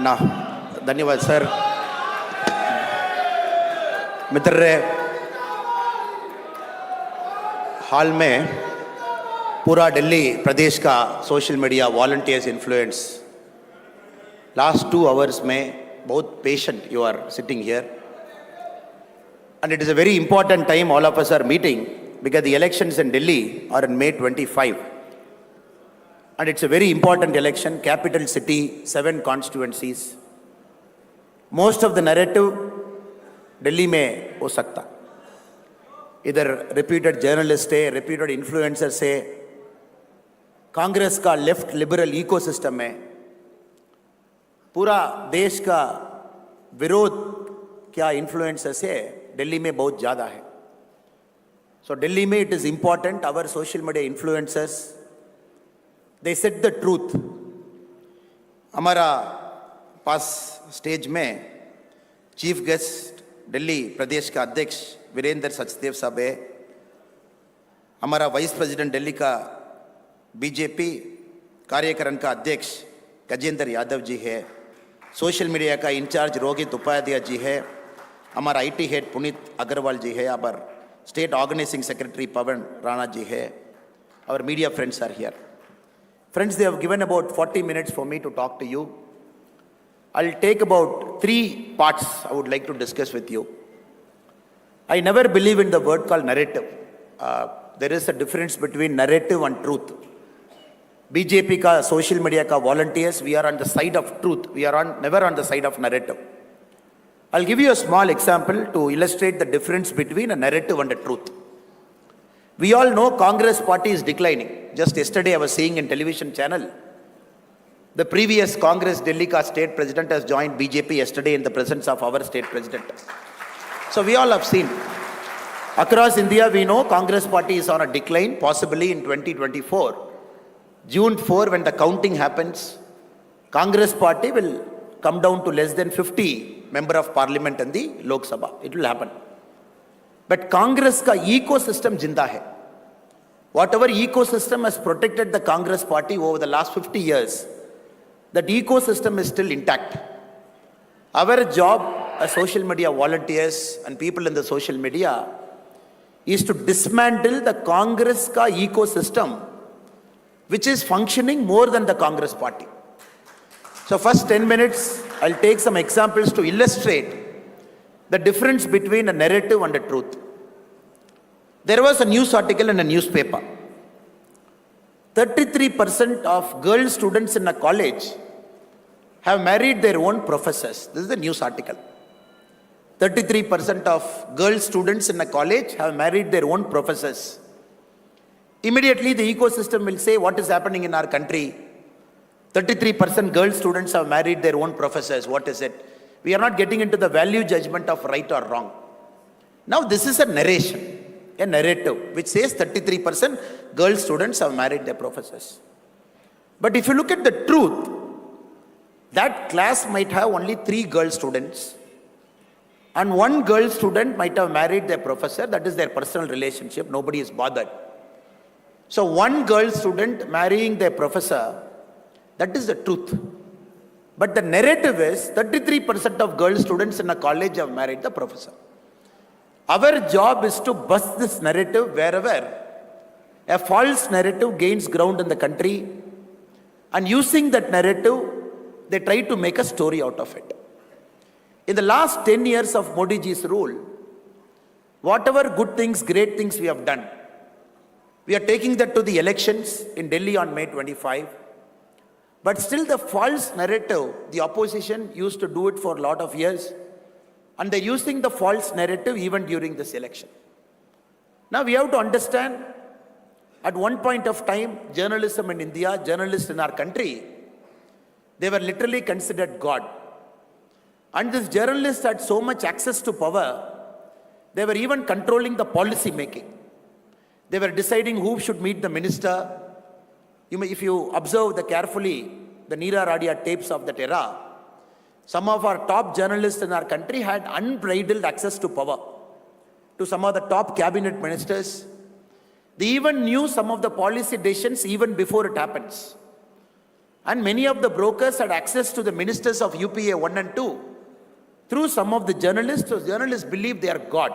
ना धन्यवाद सर. मित्र हाल में पूरा दिल्ली प्रदेश का social media volunteers influence last 2 hours में बहुत patient you are sitting here and it is a very important time all of us are meeting because the elections in Delhi are on May 25 and it's a very important election, capital city, 7 constituencies. Most of the narrative Delhi में हो सकता, इधर reputed journalist है, reputed influencers है, कांग्रेस का left liberal ecosystem में पूरा देश का विरोध क्या इन्फ्लुएंसेस है दिल्ली में बहुत ज़्यादा है. सो दिल्ली में it is important our social media influencers they set the truth. हमारा पास स्टेज में चीफ गेस्ट दिल्ली प्रदेश का अध्यक्ष वीरेंद्र सचदेव साहब है. हमारा वाइस प्रेसिडेंट दिल्ली का बीजेपी कार्यकरण का अध्यक्ष गजेंद्र यादव जी है. सोशल मीडिया का इंचार्ज रोहित उपाध्याय जी है. हमारा आईटी हेड पुनीत अग्रवाल जी है. अवर state organising secretary Pawan Rana ji है. Our media friends are here. Friends, they have given about 40 minutes for me to talk to you. I'll take about 3 parts I would like to discuss with you. I never believe in the word called narrative. There is a difference between narrative and truth. BJP का social media का volunteers, we are on the side of truth. We are never on the side of narrative. I'll give you a small example to illustrate the difference between a narrative and a truth. We all know Congress party is declining. Just yesterday I was seeing in television channel, the previous Congress Delhi ka state president has joined BJP yesterday in the presence of our state president. So we all have seen. Across India we know Congress party is on a decline, possibly in 2024. June 4 when the counting happens, Congress party will come down to less than 50 member of parliament in the Lok Sabha. It will happen. But Congress ka ecosystem jinda hai. Whatever ecosystem has protected the Congress party over the last 50 years, that ecosystem is still intact. Our job as social media volunteers and people in the social media is to dismantle the Congress ka ecosystem, which is functioning more than the Congress party. So first 10 minutes, I'll take some examples to illustrate the difference between a narrative and a truth. There was a news article in a newspaper. 33% of girl students in a college have married their own professors. This is the news article. 33% of girl students in a college have married their own professors. Immediately the ecosystem will say, what is happening in our country? 33% girl students have married their own professors. What is it? We are not getting into the value judgment of right or wrong. Now this is a narration, a narrative, which says 33% girl students have married their professors. But if you look at the truth, that class might have only 3 girl students, and 1 girl student might have married their professor. That is their personal relationship. Nobody is bothered. So 1 girl student marrying their professor, that is the truth. But the narrative is 33% of girl students in a college have married the professor. Our job is to bust this narrative wherever a false narrative gains ground in the country, and using that narrative, they try to make a story out of it. In the last 10 years of Modi ji's rule, whatever good things, great things we have done, we are taking that to the elections in Delhi on May 25. But still the false narrative, the opposition used to do it for a lot of years. And they're using the false narrative even during this election. Now we have to understand, at one point of time, journalism in India, journalists in our country, they were literally considered God. And these journalists had so much access to power, they were even controlling the policy making. They were deciding who should meet the minister. If you observe carefully the Neera Radia tapes of that era, some of our top journalists in our country had unbridled access to power, to some of the top cabinet ministers. They even knew some of the policy decisions even before it happens. And many of the brokers had access to the ministers of UPA 1 and 2 through some of the journalists. So journalists believe they are God.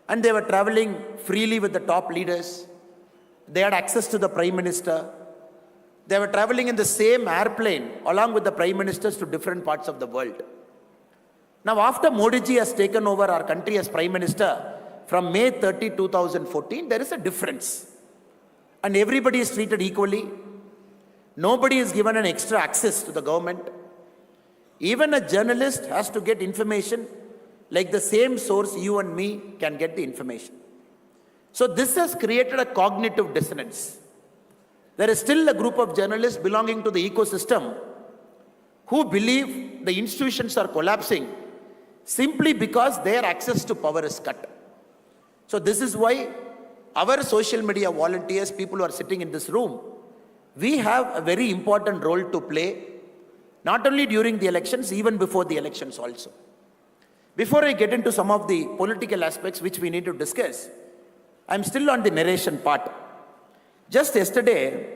And they were traveling freely with the top leaders. They had access to the Prime Minister. They were traveling in the same airplane along with the Prime Ministers to different parts of the world. Now, after Modi ji has taken over our country as Prime Minister from May 30, 2014, there is a difference. And everybody is treated equally. Nobody is given an extra access to the government. Even a journalist has to get information like the same source you and me can get the information. So this has created a cognitive dissonance. There is still a group of journalists belonging to the ecosystem who believe the institutions are collapsing simply because their access to power is cut. So this is why our social media volunteers, people who are sitting in this room, we have a very important role to play, not only during the elections, even before the elections also. Before I get into some of the political aspects which we need to discuss, I'm still on the narration part. Just yesterday,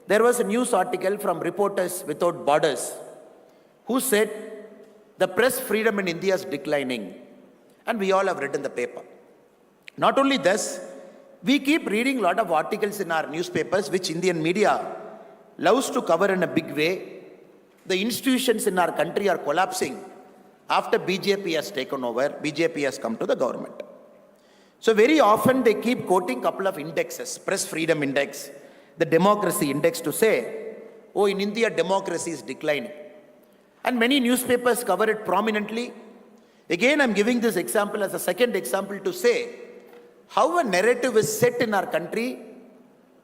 there was a news article from Reporters Without Borders who said the press freedom in India is declining. And we all have read in the paper. Not only this, we keep reading a lot of articles in our newspapers which Indian media loves to cover in a big way. The institutions in our country are collapsing after BJP has taken over, BJP has come to the government. So very often they keep quoting a couple of indexes, press freedom index, the democracy index, to say, oh, in India democracy is declining. And many newspapers cover it prominently. Again, I'm giving this example as a second example to say how a narrative is set in our country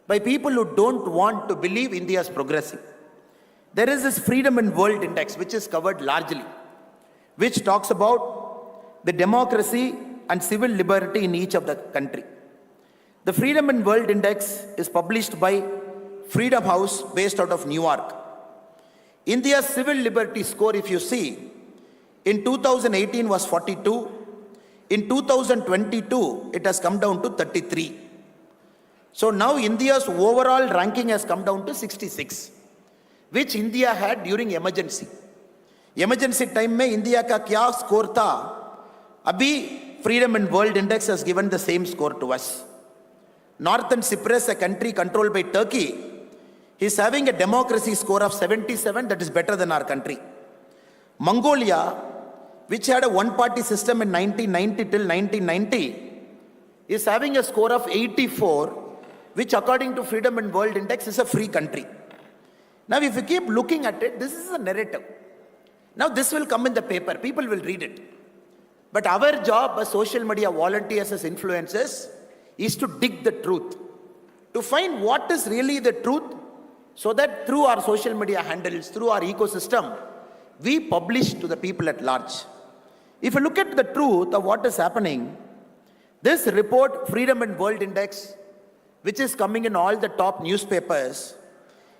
by people who don't want to believe India is progressing. There is this Freedom in World Index, which is covered largely, which talks about the democracy and civil liberty in each of the country. The Freedom in World Index is published by Freedom House based out of New York. India's civil liberty score, if you see, in 2018 was 42. In 2022, it has come down to 33. So now India's overall ranking has come down to 66, which India had during emergency. Emergency time में India का क्या score था? अभी Freedom in World Index has given the same score to us. Northern Cyprus, a country controlled by Turkey, is having a democracy score of 77, that is better than our country. Mongolia, which had a one-party system in 1990 till 1990, is having a score of 84, which according to Freedom in World Index is a free country. Now if you keep looking at it, this is a narrative. Now this will come in the paper, people will read it. But our job as social media volunteers, as influencers, is to dig the truth, to find what is really the truth, so that through our social media handles, through our ecosystem, we publish to the people at large. If you look at the truth of what is happening, this report, Freedom in World Index, which is coming in all the top newspapers,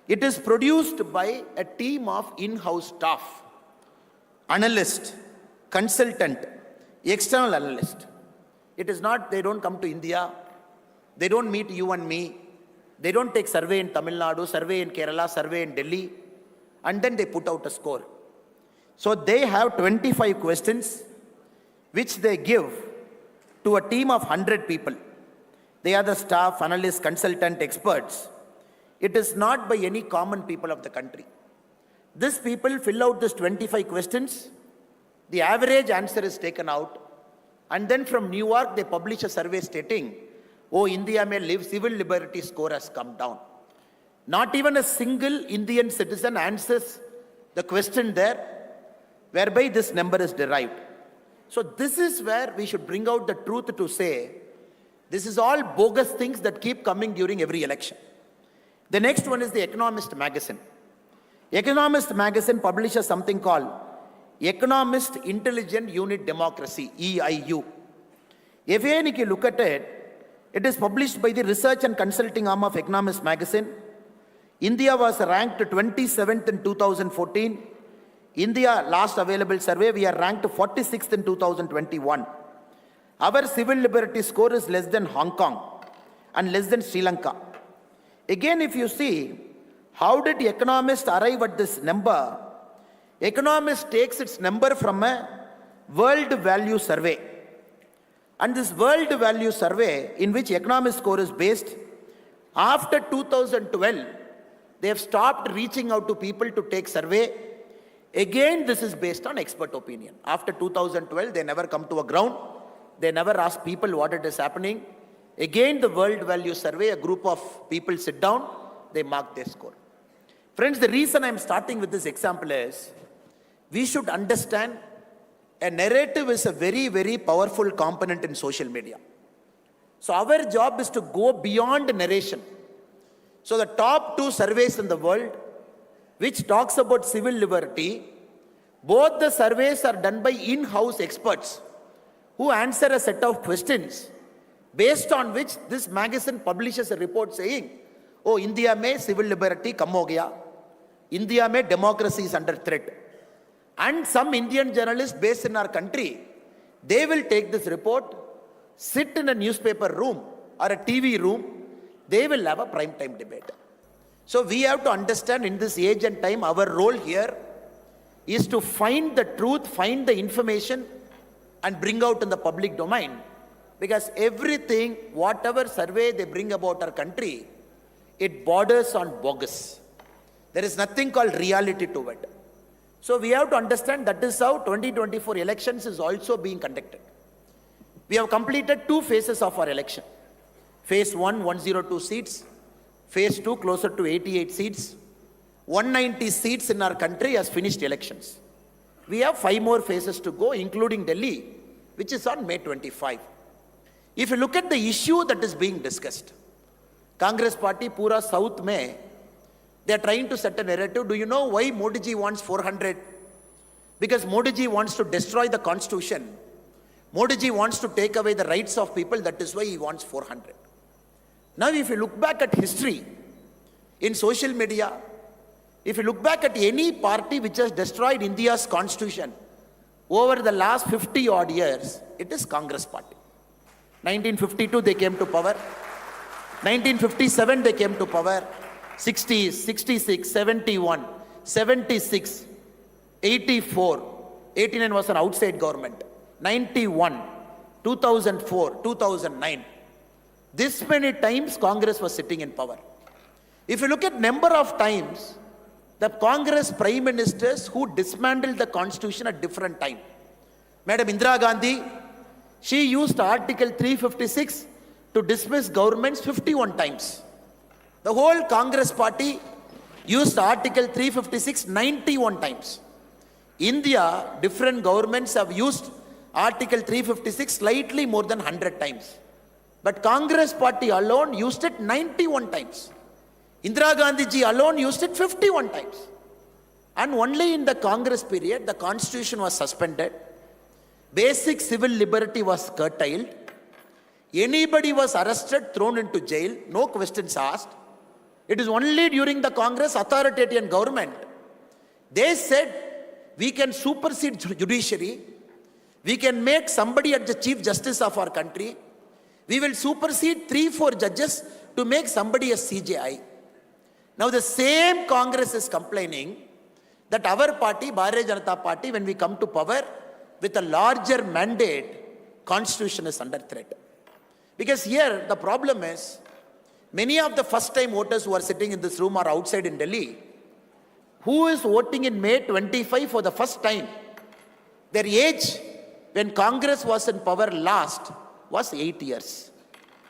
it is produced by a team of in-house staff, analyst, consultant, external analyst. It is not, they don't come to India, they don't meet you and me, they don't take survey in Tamil Nadu, survey in Kerala, survey in Delhi, and then they put out a score. So they have 25 questions which they give to a team of 100 people. They are the staff, analysts, consultant, experts. It is not by any common people of the country. These people fill out these 25 questions. The average answer is taken out. And then from New York, they publish a survey stating, oh, India may live, civil liberty score has come down. Not even a single Indian citizen answers the question there, whereby this number is derived. So this is where we should bring out the truth to say, this is all bogus things that keep coming during every election. The next one is the Economist magazine. Economist magazine publishes something called Economist Intelligent Unit Democracy, EIU. If you look at it, it is published by the research and consulting arm of Economist magazine. India was ranked 27th in 2014. India, last available survey, we are ranked 46th in 2021. Our civil liberty score is less than Hong Kong and less than Sri Lanka. Again, if you see, How did economists arrive at this number? Economist takes its number from a world value survey. And this world value survey, in which economic score is based, after 2012, they have stopped reaching out to people to take survey. Again, this is based on expert opinion. After 2012, they never come to a ground. They never ask people what it is happening. Again, the world value survey, a group of people sit down, they mark their score. Friends, the reason I'm starting with this example is, we should understand a narrative is a very, very powerful component in social media. So our job is to go beyond narration. So the top 2 surveys in the world, which talks about civil liberty, both the surveys are done by in-house experts who answer a set of questions based on which this magazine publishes a report saying, oh, India mein civil liberty kam ho gaya, India mein democracy is under threat. And some Indian journalists based in our country, they will take this report, sit in a newspaper room or a TV room, they will have a prime time debate. So we have to understand in this age and time, our role here is to find the truth, find the information and bring out in the public domain. Because everything, whatever survey they bring about our country, it borders on bogus. There is nothing called reality to it. So we have to understand that is how 2024 elections is also being conducted. We have completed 2 phases of our election. Phase 1, 102 seats. Phase 2, closer to 88 seats. 190 seats in our country has finished elections. We have 5 more phases to go, including Delhi, which is on May 25. If you look at the issue that is being discussed, Congress party, Pura South mein, they are trying to set a narrative. Do you know why Modi ji wants 400? Because Modi ji wants to destroy the constitution. Modi ji wants to take away the rights of people. That is why he wants 400. Now, if you look back at history, in social media, if you look back at any party which has destroyed India's constitution over the last 50 odd years, it is Congress party. 1952, they came to power. 1957, they came to power. 60, 66, 71, 76, 84, 89 was an outside government, 91, 2004, 2009. This many times Congress was sitting in power. If you look at number of times, the Congress prime ministers who dismantled the constitution at different time. Madam Indira Gandhi, she used Article 356 to dismiss governments 51 times. The whole Congress party used Article 356 91 times. India, different governments have used Article 356 slightly more than 100 times. But Congress party alone used it 91 times. Indira Gandhi ji alone used it 51 times. And only in the Congress period, the constitution was suspended. Basic civil liberty was curtailed. Anybody was arrested, thrown into jail, no questions asked. It is only during the Congress authoritarian government, they said, we can supersede judiciary, we can make somebody as the Chief Justice of our country, we will supersede 3-4 judges to make somebody a CJI. Now the same Congress is complaining that our party, Bharatiya Janata Party, when we come to power with a larger mandate, constitution is under threat. Because here the problem is, many of the first time voters who are sitting in this room are outside in Delhi, who is voting in May 25 for the first time. Their age when Congress was in power last was 8 years.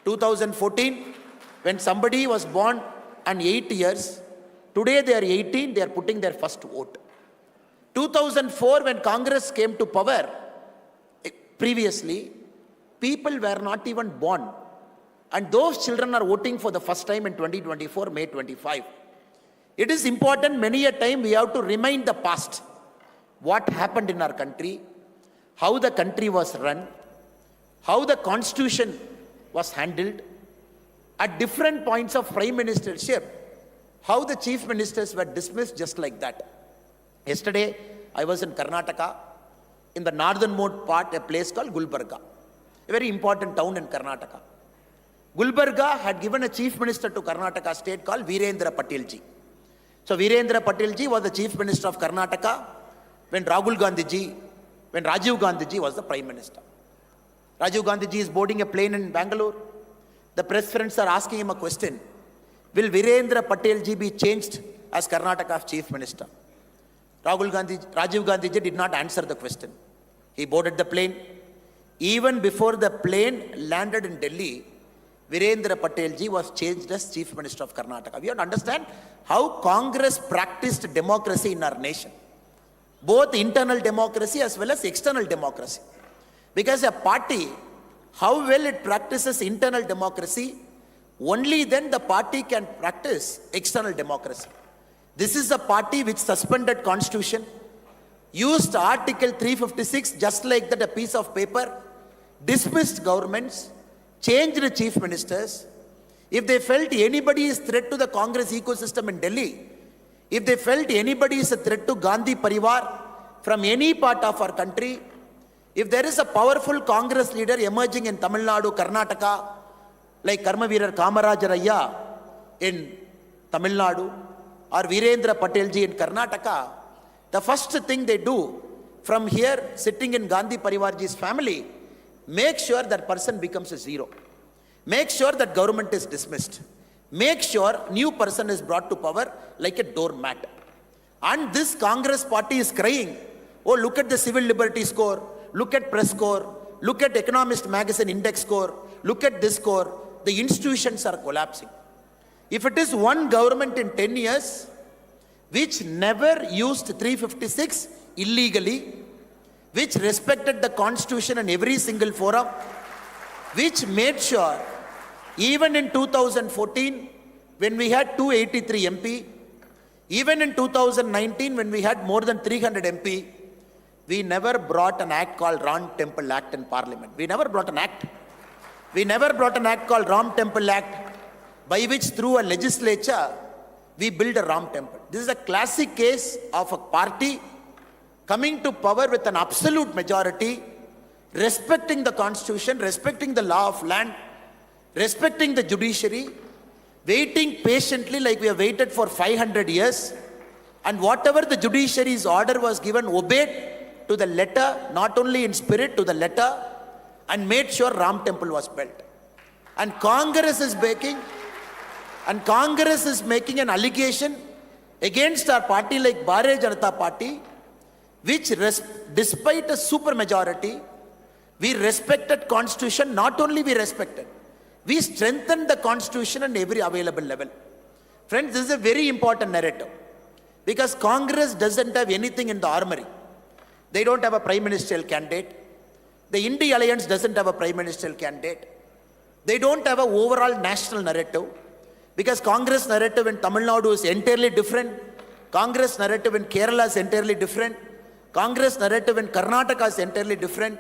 2014, when somebody was born and 8 years, today they are 18, they are putting their first vote. 2004, when Congress came to power, previously, people were not even born. And those children are voting for the first time in 2024, May 25. It is important, many a time we have to remind the past. What happened in our country, how the country was run, how the constitution was handled. At different points of prime ministership, how the chief ministers were dismissed just like that. Yesterday, I was in Karnataka, in the northernmost part, a place called Gulbarga, a very important town in Karnataka. Gulbarga had given a chief minister to Karnataka state called Virendra Patel ji. So Virendra Patel ji was the Chief Minister of Karnataka when Rajiv Gandhi ji was the Prime Minister. Rajiv Gandhi ji is boarding a plane in Bangalore. The press friends are asking him a question. Will Virendra Patel ji be changed as Karnataka's Chief Minister? Rajiv Gandhi ji did not answer the question. He boarded the plane. Even before the plane landed in Delhi, Virendra Patel ji was changed as Chief Minister of Karnataka. We have to understand how Congress practiced democracy in our nation. Both internal democracy as well as external democracy. Because a party, how well it practices internal democracy, only then the party can practice external democracy. This is a party which suspended constitution, used Article 356 just like that, a piece of paper, dismissed governments, changed the chief ministers. If they felt anybody is threat to the Congress ecosystem in Delhi, if they felt anybody is a threat to Gandhi Parivar from any part of our country, if there is a powerful Congress leader emerging in Tamil Nadu, Karnataka, like Karmaveerar Kamarajaraya in Tamil Nadu, or Virendra Patel ji in Karnataka, the first thing they do from here, sitting in Gandhi Parivarji's family, make sure that person becomes a zero. Make sure that government is dismissed. Make sure new person is brought to power like a doormat. And this Congress party is crying, oh, look at the civil liberty score, look at press score, look at Economist magazine index score, look at this score. The institutions are collapsing. If it is one government in 10 years, which never used 356 illegally, which respected the constitution in every single forum, which made sure, even in 2014, when we had 283 MP, even in 2019, when we had more than 300 MP, we never brought an act called Ram Temple Act in Parliament. We never brought an act. We never brought an act called Ram Temple Act, by which through a legislature, we build a Ram Temple. This is a classic case of a party coming to power with an absolute majority, respecting the constitution, respecting the law of land, respecting the judiciary, waiting patiently like we have waited for 500 years, and whatever the judiciary's order was given, obeyed to the letter, not only in spirit, to the letter, and made sure Ram Temple was built. And Congress is making an allegation against our party like Bharatiya Janata Party, which despite a super majority, we respected constitution. Not only we respected, we strengthened the constitution on every available level. Friends, this is a very important narrative, because Congress doesn't have anything in the armory. They don't have a prime ministerial candidate. The India Alliance doesn't have a prime ministerial candidate. They don't have an overall national narrative, because Congress narrative in Tamil Nadu is entirely different. Congress narrative in Kerala is entirely different. Congress narrative in Karnataka is entirely different.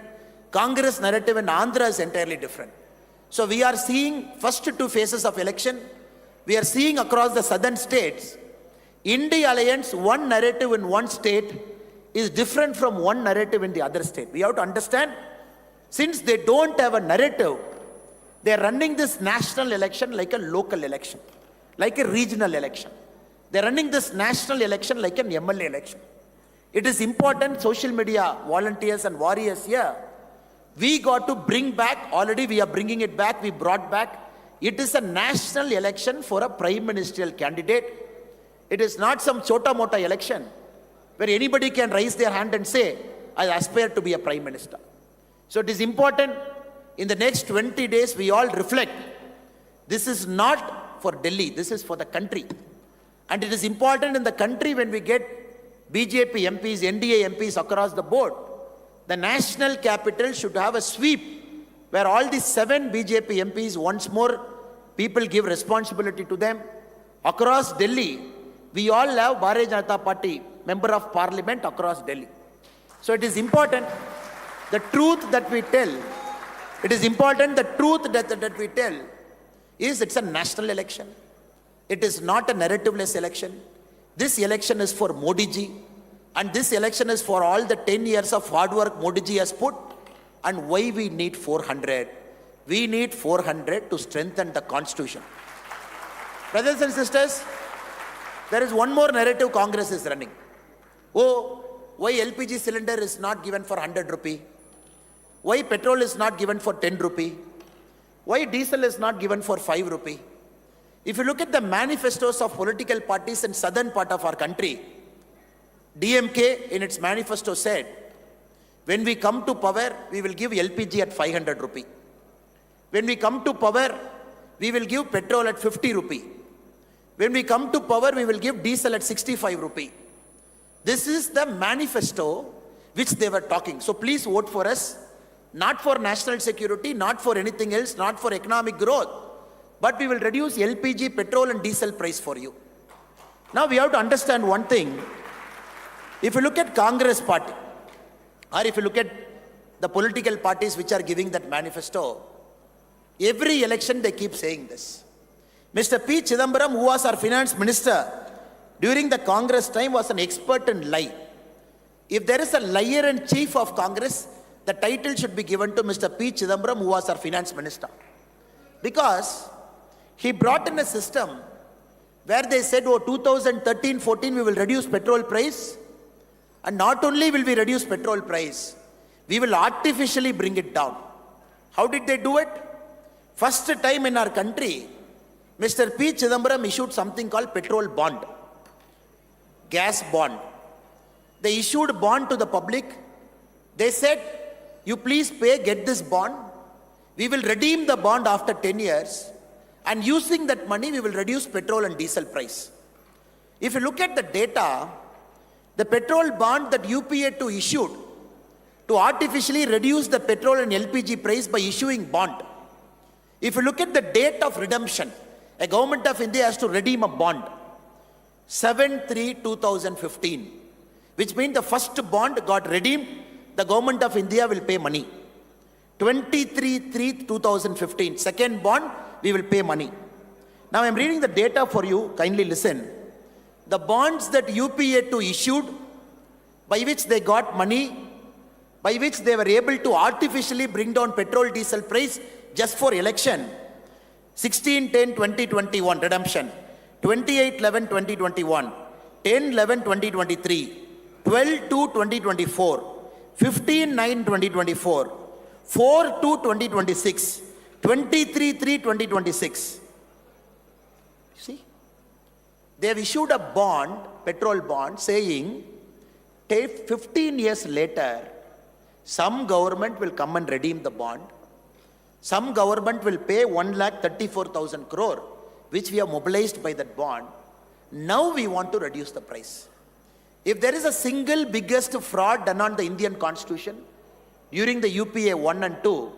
Congress narrative in Andhra is entirely different. So we are seeing first two phases of election. We are seeing across the southern states, India Alliance, one narrative in one state is different from one narrative in the other state. We have to understand, since they don't have a narrative, they are running this national election like a local election, like a regional election. They are running this national election like an MLA election. It is important, social media volunteers and warriors here, we got to bring back, already we are bringing it back, we brought back, it is a national election for a prime ministerial candidate. It is not some chota-mota election where anybody can raise their hand and say, I aspire to be a prime minister. So it is important, in the next 20 days, we all reflect. This is not for Delhi, this is for the country. And it is important in the country when we get BJP MPs, NDA MPs across the board, the national capital should have a sweep where all the 7 BJP MPs, once more, people give responsibility to them. Across Delhi, we all have Bharatiya Janata Party member of parliament across Delhi. So it is important, the truth that we tell, it is important, the truth that we tell is it's a national election. It is not a narrative-less election. This election is for Modi ji, and this election is for all the 10 years of hard work Modi ji has put. And why we need 400? We need 400 to strengthen the constitution. Brothers and sisters, There is one more narrative Congress is running. Oh, why LPG cylinder is not given for 100 rupee? Why petrol is not given for 10 rupee? Why diesel is not given for 5 rupee? If you look at the manifestos of political parties in southern part of our country, DMK in its manifesto said, when we come to power, we will give LPG at 500 rupee. When we come to power, we will give petrol at 50 rupee. When we come to power, we will give diesel at 65 rupee. This is the manifesto which they were talking. So please vote for us, not for national security, not for anything else, not for economic growth, but we will reduce LPG, petrol and diesel price for you. Now we have to understand one thing. If you look at Congress party, or if you look at the political parties which are giving that manifesto, every election they keep saying this. Mr. P. Chidambaram, who was our finance minister during the Congress time, was an expert in lie. If there is a liar and chief of Congress, the title should be given to Mr. P. Chidambaram, who was our finance minister. Because he brought in a system where they said, oh, 2013-14 we will reduce petrol price. And not only will we reduce petrol price, we will artificially bring it down. How did they do it? First time in our country, Mr. P. Chidambaram issued something called petrol bond, gas bond. They issued bond to the public. They said, you please pay, get this bond. We will redeem the bond after 10 years. And using that money, we will reduce petrol and diesel price. If you look at the data, the petrol bond that UPA2 issued to artificially reduce the petrol and LPG price by issuing bond. If you look at the date of redemption, a government of India has to redeem a bond, 7/3/2015, which means the first bond got redeemed, the government of India will pay money. 23/3/2015, second bond, we will pay money. Now I am reading the data for you, kindly listen. The bonds that UPA2 issued, by which they got money, by which they were able to artificially bring down petrol diesel price just for election, 16/10/2021 redemption, 28/11/2021, 10/11/2023, 12/2/2024, 15/9/2024, 4/2/2026, 23/3/2026. See? They have issued a bond, petrol bond, saying 15 years later, some government will come and redeem the bond. Some government will pay 1,34,000 crore, which we have mobilized by that bond. Now we want to reduce the price. If there is a single biggest fraud done on the Indian Constitution during the UPA 1 and 2,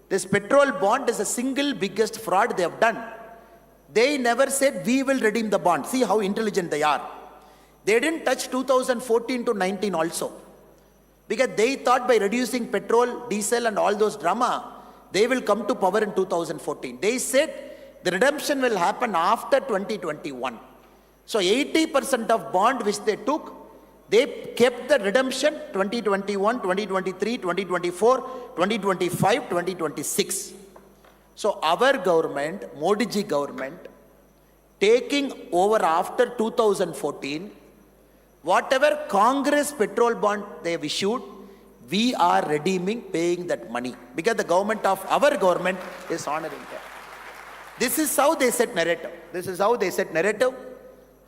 this petrol bond is the single biggest fraud they have done. They never said we will redeem the bond. See how intelligent they are. They didn't touch 2014 to 19 also. Because they thought by reducing petrol, diesel and all those drama, they will come to power in 2014. They said the redemption will happen after 2021. So 80% of bond which they took, they kept the redemption 2021, 2023, 2024, 2025, 2026. So our government, Modi ji government, taking over after 2014, whatever Congress petrol bond they have issued, we are redeeming, paying that money. Because the government of our government is honoring that. This is how they set narrative. This is how they set narrative.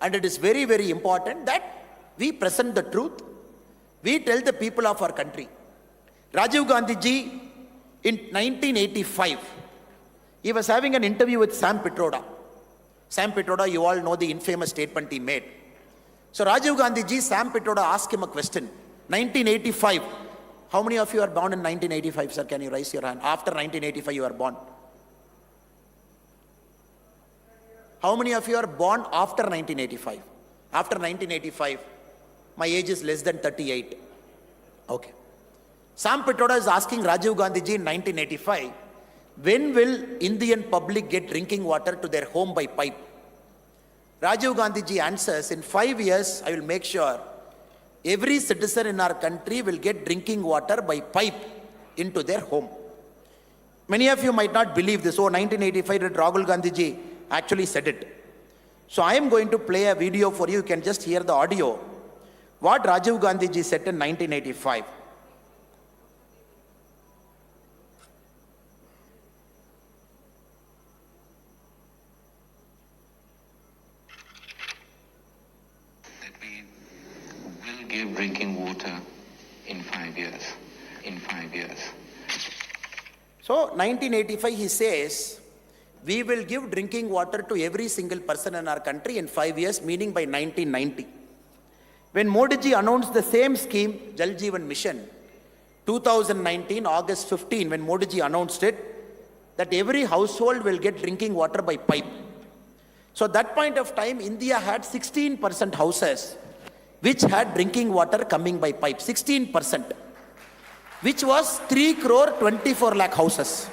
And it is very, very important that we present the truth. We tell the people of our country. Rajiv Gandhi ji, in 1985, he was having an interview with Sam Pitroda. Sam Pitroda, you all know the infamous statement he made. So Rajiv Gandhi ji, Sam Pitroda asked him a question. 1985. How many of you are born in 1985, sir? Can you raise your hand? After 1985, you are born. How many of you are born after 1985? After 1985, my age is less than 38. Okay. Sam Pitroda is asking Rajiv Gandhi ji in 1985, when will Indian public get drinking water to their home by pipe? Rajiv Gandhi ji answers, in 5 years, I will make sure every citizen in our country will get drinking water by pipe into their home. Many of you might not believe this. Oh, 1985, that Rahul Gandhi ji actually said it. So I am going to play a video for you. You can just hear the audio. What Rajiv Gandhi ji said in 1985. That we will give drinking water in 5 years. In 5 years. So 1985 he says, we will give drinking water to every single person in our country in 5 years, meaning by 1990. When Modi ji announced the same scheme, Jal Jeevan Mission, 2019, August 15, when Modi ji announced it, that every household will get drinking water by pipe. So at that point of time, India had 16% houses which had drinking water coming by pipe, 16%, which was 3 crore 24 lakh houses.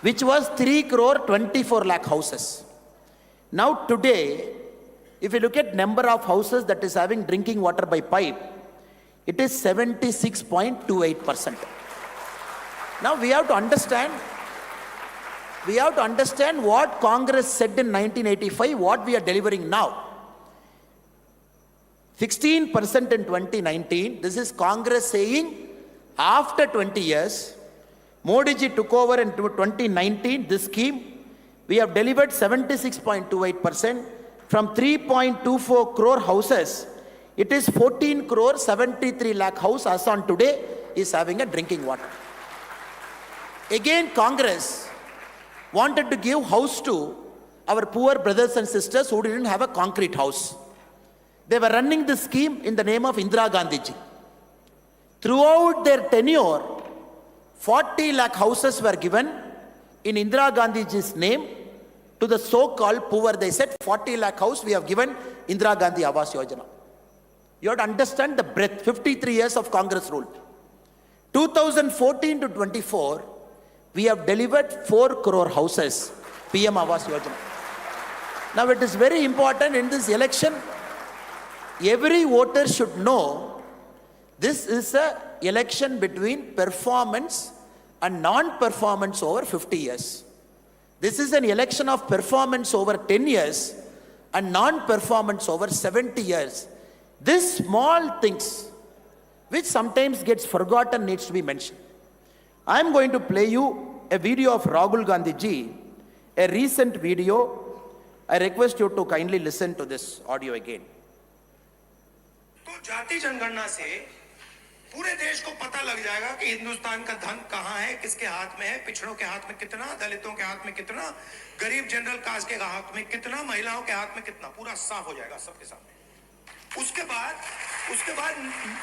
Which was 3 crore 24 lakh houses. Now today, if you look at number of houses that is having drinking water by pipe, it is 76.28%. Now we have to understand what Congress said in 1985, what we are delivering now. 16% in 2019, this is Congress saying after 20 years, Modi ji took over in 2019, this scheme, we have delivered 76.28%. From 3.24 crore houses, it is 14 crore 73 lakh house as on today is having a drinking water. Again, Congress wanted to give house to our poor brothers and sisters who didn't have a concrete house. They were running this scheme in the name of Indira Gandhi ji. Throughout their tenure, 40 lakh houses were given in Indira Gandhi ji's name to the so-called poor. They said 40 lakh house we have given Indira Gandhi Awas Yojana. You have to understand the breadth. 53 years of Congress rule. 2014 to 24, we have delivered 4 crore houses, PM Awas Yojana. Now it is very important in this election, every voter should know this is an election between performance and non-performance over 50 years. This is an election of performance over 10 years and non-performance over 70 years. These small things, which sometimes gets forgotten, needs to be mentioned. I am going to play you a video of Rahul Gandhi ji, a recent video. I request you to kindly listen to this audio again. तो जाति जनगणना से पूरे देश को पता लग जाएगा कि हिंदुस्तान का धन कहाँ है, किसके हाथ में है, पिछड़ों के हाथ में कितना, दलितों के हाथ में कितना, गरीब जनरल कास्ट के हाथ में कितना, महिलाओं के हाथ में कितना, पूरा साफ हो जाएगा सबके सामने। उसके बाद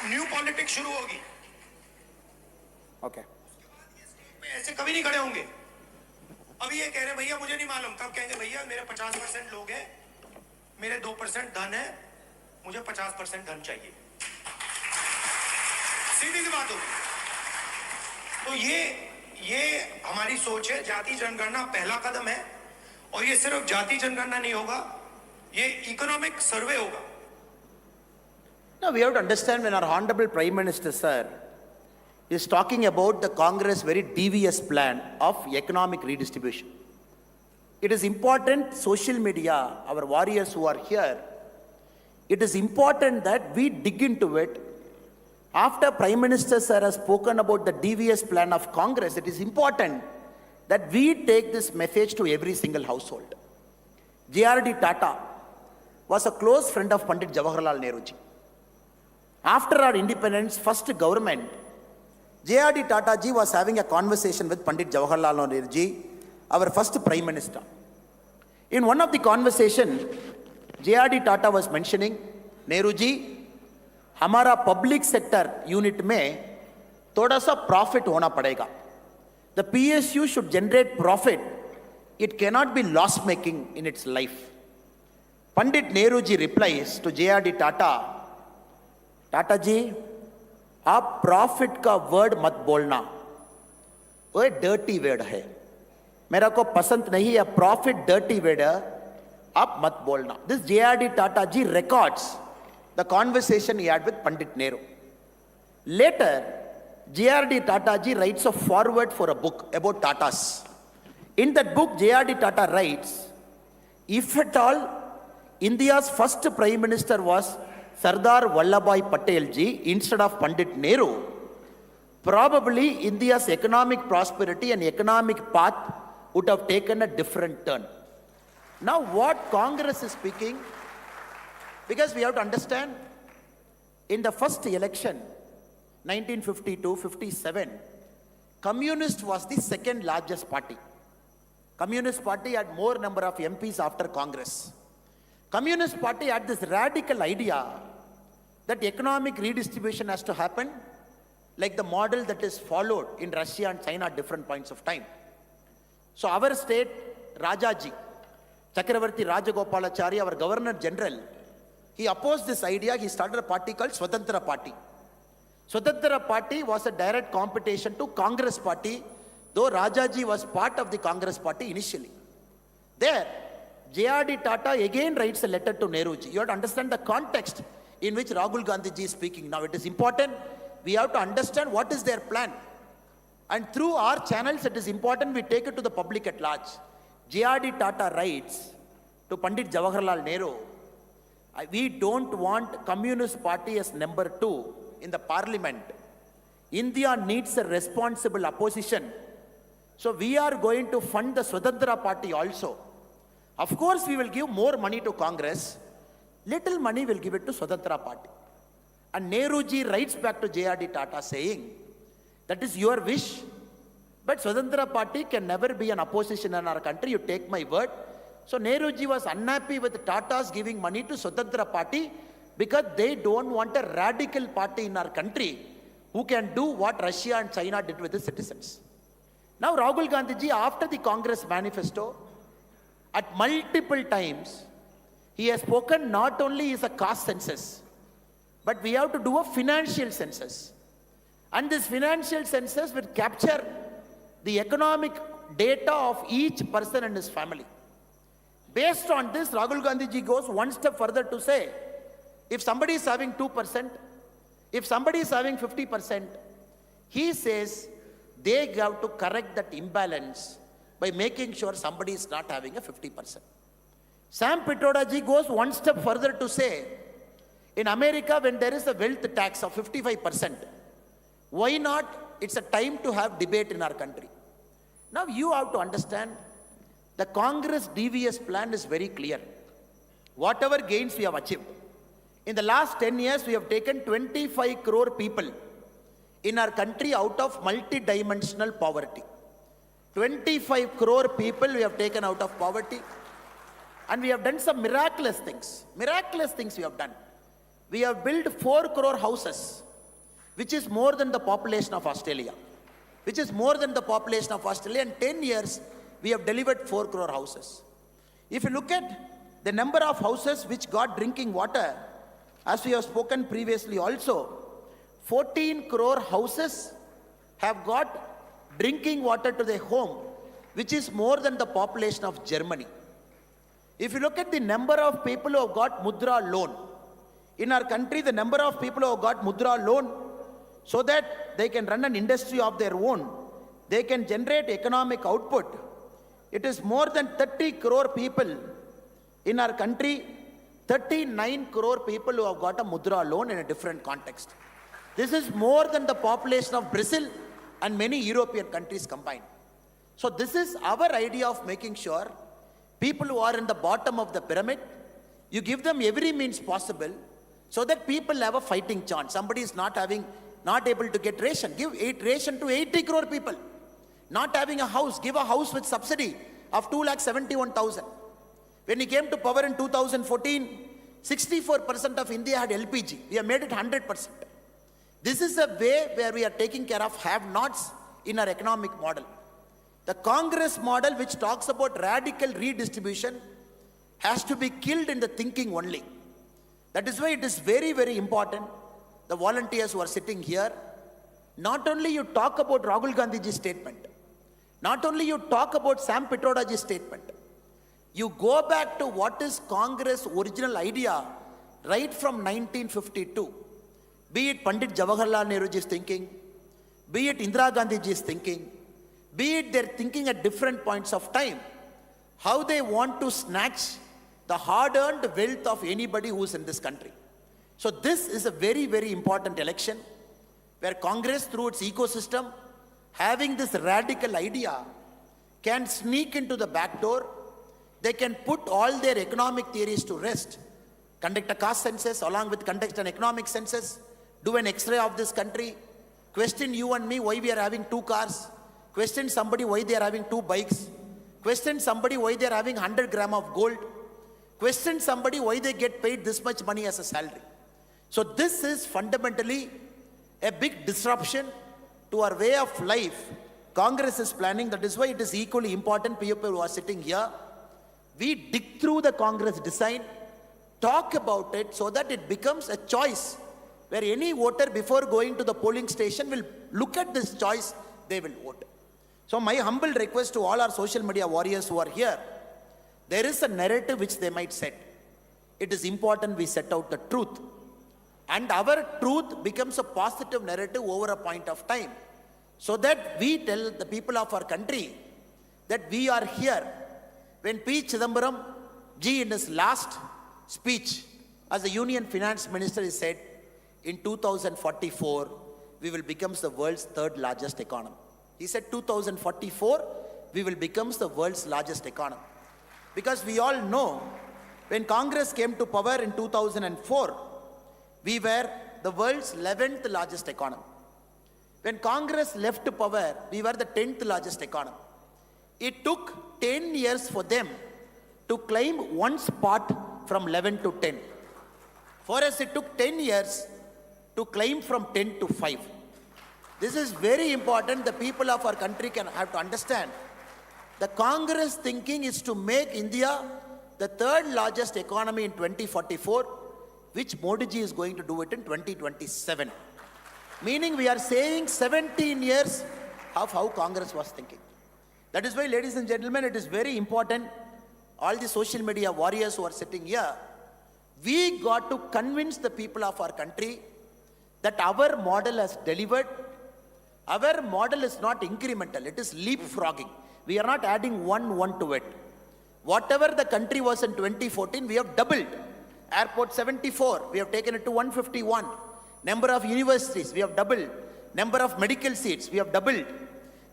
न्यू पॉलिटिक्स शुरू होगी। ओके। उसके बाद ये स्टेट में ऐसे कभी नहीं खड़े होंगे। अभी ये कह रहे भैया मुझे नहीं मालूम, तब कहेंगे भैया मेरे 50% लोग हैं, मेरे 2% धन है, मुझे 50% धन चाहिए। सीधी सी बात होगी। तो ये हमारी सोच है। जाति जनगणना पहला कदम है और ये सिर्फ जाति जनगणना नहीं होगा, ये इकोनॉमिक सर्वे होगा। Now we have to understand when our Honorable Prime Minister sir is talking about the Congress very devious plan of economic redistribution. It is important, social media, our warriors who are here, it is important that we dig into it. After Prime Minister sir has spoken about the devious plan of Congress, it is important that we take this message to every single household. J.R.D. Tata was a close friend of Pandit Jawaharlal Nehru ji. After our independence, first government, J.R.D. Tata ji was having a conversation with Pandit Jawaharlal Nehru ji, our first Prime Minister. In one of the conversation, J.R.D. Tata was mentioning, Nehru ji, हमारा public sector unit में थोड़ा सा profit होना पड़ेगा. The PSU should generate profit. It cannot be loss making in its life. Pandit Nehru ji replies to J.R.D. Tata, Tata ji, आप profit का word मत बोलना, वो डर्टी वर्ड है, मेरा को पसंद नहीं है. प्रॉफिट डर्टी वर्ड है, आप मत बोलना. This J.R.D. Tata ji records the conversation he had with Pandit Nehru. Later, J.R.D. Tata ji writes a foreword for a book about Tatas. In that book, J.R.D. Tata writes, if at all India's first Prime Minister was Sardar Vallabhbhai Patel ji instead of Pandit Nehru, probably India's economic prosperity and economic path would have taken a different turn. Now what Congress is speaking, because we have to understand, in the first election, 1952-57, Communist was the second largest party. Communist Party had more number of MPs after Congress. Communist Party had this radical idea that economic redistribution has to happen like the model that is followed in Russia and China at different points of time. So our state, Rajaji, Chakravarti Rajagopalachari, our Governor General, he opposed this idea. He started a party called Swatantra Party. Swatantra Party was a direct competition to Congress Party, though Rajaji was part of the Congress Party initially. There, J.R.D. Tata again writes a letter to Nehruji. You have to understand the context in which Rahul Gandhi ji is speaking. Now it is important, we have to understand what is their plan. And through our channels, it is important we take it to the public at large. J.R.D. Tata writes to Pandit Jawaharlal Nehru, we don't want Communist Party as number 2 in the parliament. India needs a responsible opposition. So we are going to fund the Swatantra Party also. Of course, we will give more money to Congress. Little money we'll give it to Swatantra Party. And Nehruji writes back to J.R.D. Tata saying, that is your wish, but Swatantra Party can never be an opposition in our country, you take my word. So Nehruji was unhappy with Tata's giving money to Swatantra Party because they don't want a radical party in our country who can do what Russia and China did with the citizens. Now Rahul Gandhi ji, after the Congress manifesto, at multiple times, he has spoken not only is a caste census, but we have to do a financial census. And this financial census will capture the economic data of each person and his family. Based on this, Rahul Gandhi ji goes one step further to say, if somebody is having 2%, if somebody is having 50%, he says they have to correct that imbalance by making sure somebody is not having a 50%. Sam Pitroda ji goes one step further to say, in America, when there is a wealth tax of 55%, why not? It's a time to have debate in our country. Now you have to understand, the Congress devious plan is very clear. Whatever gains we have achieved, in the last 10 years, we have taken 25 crore people in our country out of multi-dimensional poverty. 25 crore people we have taken out of poverty. And we have done some miraculous things. Miraculous things we have done. We have built 4 crore houses, which is more than the population of Australia. Which is more than the population of Australia. In 10 years, we have delivered 4 crore houses. If you look at the number of houses which got drinking water, as we have spoken previously also, 14 crore houses have got drinking water to their home, which is more than the population of Germany. If you look at the number of people who have got Mudra loan, in our country, the number of people who have got Mudra loan, so that they can run an industry of their own, they can generate economic output. It is more than 30 crore people in our country, 39 crore people who have got a Mudra loan in a different context. This is more than the population of Brazil and many European countries combined. So this is our idea of making sure people who are in the bottom of the pyramid, you give them every means possible so that people have a fighting chance. Somebody is not able to get ration. Give ration to 80 crore people. Not having a house, give a house with subsidy of 2,71,000. When he came to power in 2014, 64% of India had LPG. We have made it 100%. This is a way where we are taking care of have-nots in our economic model. The Congress model, which talks about radical redistribution, has to be killed in the thinking only. That is why it is very, very important, the volunteers who are sitting here, not only you talk about Rahul Gandhi's statement, not only you talk about Sam Pitroda's statement, you go back to what is Congress' original idea right from 1952. Be it Pandit Jawaharlal Nehruji's thinking, be it Indira Gandhiji's thinking, be it their thinking at different points of time, how they want to snatch the hard-earned wealth of anybody who is in this country. So this is a very, very important election where Congress, through its ecosystem, having this radical idea, can sneak into the back door. They can put all their economic theories to rest, conduct a caste census along with conduct an economic census, do an X-ray of this country, question you and me why we are having 2 cars, question somebody why they are having 2 bikes, question somebody why they are having 100 gram of gold, question somebody why they get paid this much money as a salary. So this is fundamentally a big disruption to our way of life. Congress is planning. That is why it is equally important, people who are sitting here, we dig through the Congress design, talk about it so that it becomes a choice where any voter before going to the polling station will look at this choice, they will vote. So my humble request to all our social media warriors who are here, there is a narrative which they might set. It is important we set out the truth. And our truth becomes a positive narrative over a point of time. So that we tell the people of our country that we are here. When P. Chidambaram ji in his last speech as a Union Finance Minister, he said, in 2044, we will become the world's 3rd largest economy. He said 2044, we will become the world's largest economy. Because we all know, when Congress came to power in 2004, we were the world's 11th largest economy. When Congress left power, we were the 10th largest economy. It took 10 years for them to climb 1 spot from 11 to 10. For us, it took 10 years to climb from 10 to 5. This is very important. The people of our country can have to understand. The Congress thinking is to make India the 3rd largest economy in 2044, which Modi ji is going to do it in 2027. Meaning we are saying 17 years of how Congress was thinking. That is why, ladies and gentlemen, it is very important, all the social media warriors who are sitting here, we got to convince the people of our country that our model has delivered. Our model is not incremental, it is leapfrogging. We are not adding one to it. Whatever the country was in 2014, we have doubled. Airport 74, we have taken it to 151. Number of universities, we have doubled. Number of medical seats, we have doubled.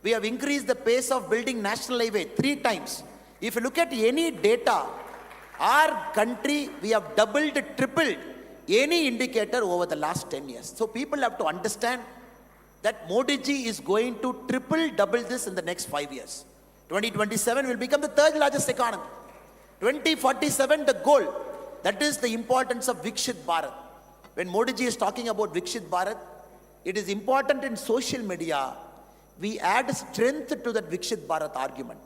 We have increased the pace of building national highway 3 times. If you look at any data, our country, we have doubled, tripled any indicator over the last 10 years. So people have to understand that Modi ji is going to double this in the next 5 years. 2027 will become the 3rd largest economy. 2047, the goal. That is the importance of Viksit Bharat. When Modi ji is talking about Viksit Bharat, it is important in social media, we add strength to that Viksit Bharat argument.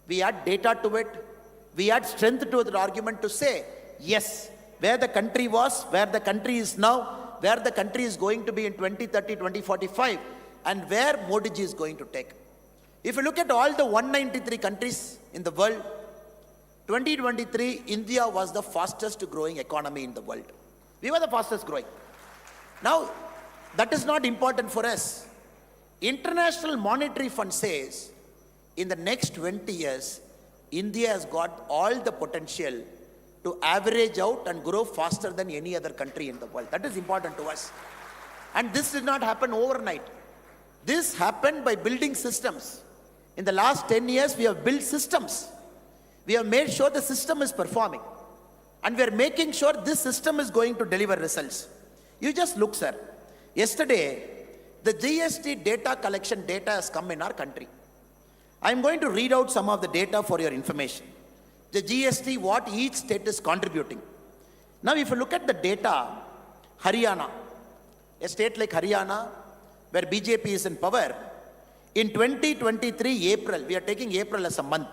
We add data to it. We add strength to that argument to say, yes, where the country was, where the country is now, where the country is going to be in 2030, 2045, and where Modi ji is going to take. If you look at all the 193 countries in the world, 2023, India was the fastest growing economy in the world. We were the fastest growing. Now, that is not important for us. International Monetary Fund says, in the next 20 years, India has got all the potential to average out and grow faster than any other country in the world. That is important to us. And this did not happen overnight. This happened by building systems. In the last 10 years, we have built systems. We have made sure the system is performing. And we are making sure this system is going to deliver results. You just look, sir. Yesterday, the GST data collection data has come in our country. I am going to read out some of the data for your information. The GST, what each state is contributing. Now, if you look at the data, Haryana, a state like Haryana, where BJP is in power, in 2023 April, we are taking April as a month,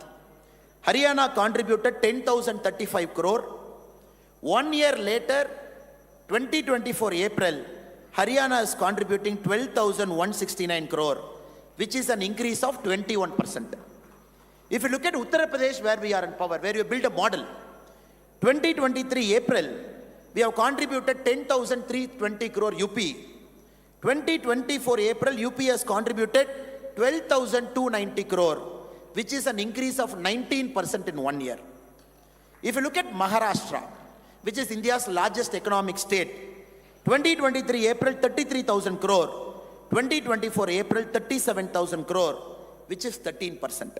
Haryana contributed 10,035 crore. 1 year later, 2024 April, Haryana is contributing 12,169 crore, which is an increase of 21%. If you look at Uttar Pradesh, where we are in power, where you build a model, 2023 April, we have contributed 10,320 crore UP. 2024 April, UP has contributed 12,290 crore, which is an increase of 19% in 1 year. If you look at Maharashtra, which is India's largest economic state, 2023 April 33,000 crore, 2024 April 37,000 crore, which is 13%.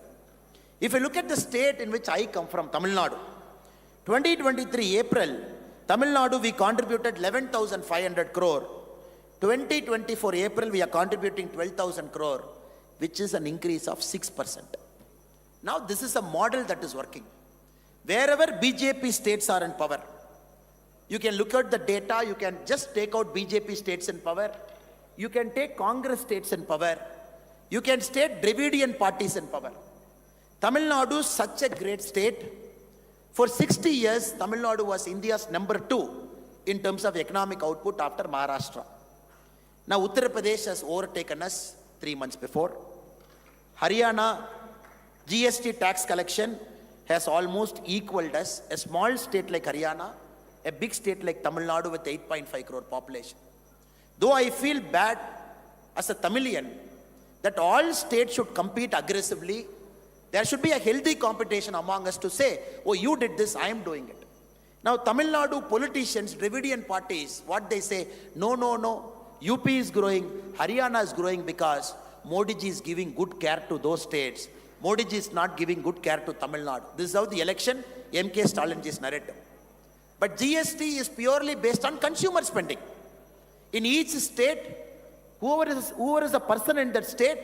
If you look at the state in which I come from, Tamil Nadu, 2023 April, Tamil Nadu we contributed 11,500 crore. 2024 April we are contributing 12,000 crore, which is an increase of 6%. Now this is a model that is working. Wherever BJP states are in power, you can look at the data, you can just take out BJP states in power, you can take Congress states in power, you can state Dravidian parties in power. Tamil Nadu is such a great state. For 60 years, Tamil Nadu was India's number 2 in terms of economic output after Maharashtra. Now Uttar Pradesh has overtaken us 3 months before. Haryana GST tax collection has almost equaled us. A small state like Haryana, a big state like Tamil Nadu with 8.5 crore population. Though I feel bad as a Tamilian that all states should compete aggressively, there should be a healthy competition among us to say, oh, you did this, I am doing it. Now Tamil Nadu politicians, Dravidian parties, what they say, no, UP is growing, Haryana is growing because Modi ji is giving good care to those states. Modi ji is not giving good care to Tamil Nadu. This is how the election, MK Stalin ji's narrative. But GST is purely based on consumer spending. In each state, whoever is a person in that state,